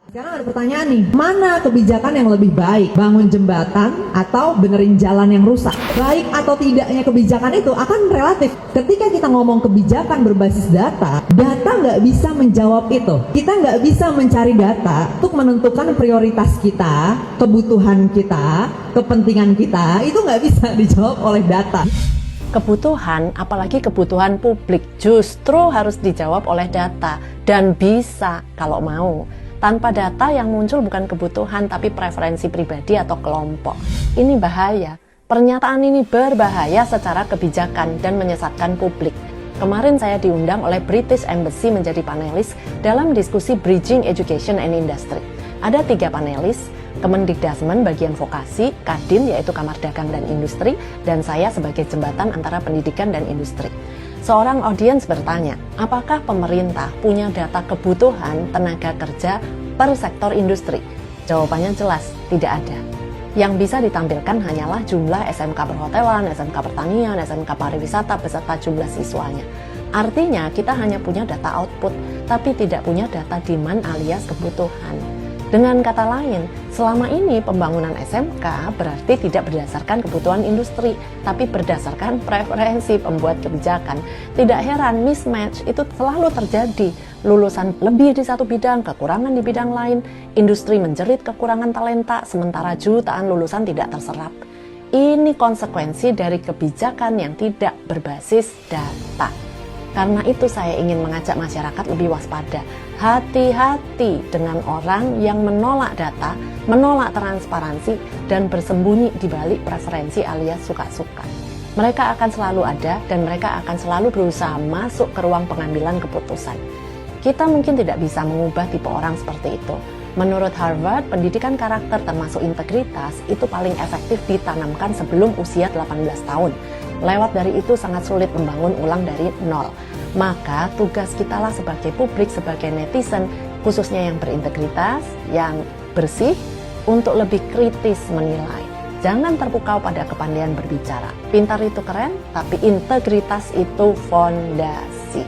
Sekarang ada pertanyaan nih, mana kebijakan yang lebih baik? Bangun jembatan atau benerin jalan yang rusak? Baik atau tidaknya kebijakan itu akan relatif. Ketika kita ngomong kebijakan berbasis data nggak bisa menjawab itu. Kita nggak bisa mencari data untuk menentukan prioritas kita, kebutuhan kita, kepentingan kita, itu nggak bisa dijawab oleh data. Kebutuhan, apalagi kebutuhan publik, justru harus dijawab oleh data dan bisa kalau mau. Tanpa data yang muncul bukan kebutuhan tapi preferensi pribadi atau kelompok. Ini bahaya. Pernyataan ini berbahaya secara kebijakan dan menyesatkan publik. Kemarin saya diundang oleh British Embassy menjadi panelis dalam diskusi Bridging Education and Industry. Ada 3 panelis, Kemendikdasmen bagian vokasi, Kadin yaitu Kamar Dagang dan Industri, dan saya sebagai jembatan antara pendidikan dan industri. Seorang audiens bertanya, apakah pemerintah punya data kebutuhan tenaga kerja per sektor industri? Jawabannya jelas, tidak ada. Yang bisa ditampilkan hanyalah jumlah SMK perhotelan, SMK pertanian, SMK pariwisata beserta jumlah siswanya. Artinya kita hanya punya data output, tapi tidak punya data demand alias kebutuhan. Dengan kata lain, selama ini pembangunan SMK berarti tidak berdasarkan kebutuhan industri, tapi berdasarkan preferensi pembuat kebijakan. Tidak heran mismatch itu selalu terjadi. Lulusan lebih di satu bidang, kekurangan di bidang lain, industri menjerit kekurangan talenta, sementara jutaan lulusan tidak terserap. Ini konsekuensi dari kebijakan yang tidak berbasis data. Karena itu saya ingin mengajak masyarakat lebih waspada. Hati-hati dengan orang yang menolak data, menolak transparansi, dan bersembunyi di balik preferensi alias suka-suka. Mereka akan selalu ada dan mereka akan selalu berusaha masuk ke ruang pengambilan keputusan. Kita mungkin tidak bisa mengubah tipe orang seperti itu. Menurut Harvard, pendidikan karakter termasuk integritas itu paling efektif ditanamkan sebelum usia 18 tahun. Lewat dari itu sangat sulit membangun ulang dari nol. Maka tugas kitalah sebagai publik, sebagai netizen, khususnya yang berintegritas, yang bersih, untuk lebih kritis menilai. Jangan terpukau pada kepandaian berbicara. Pintar itu keren, tapi integritas itu fondasi.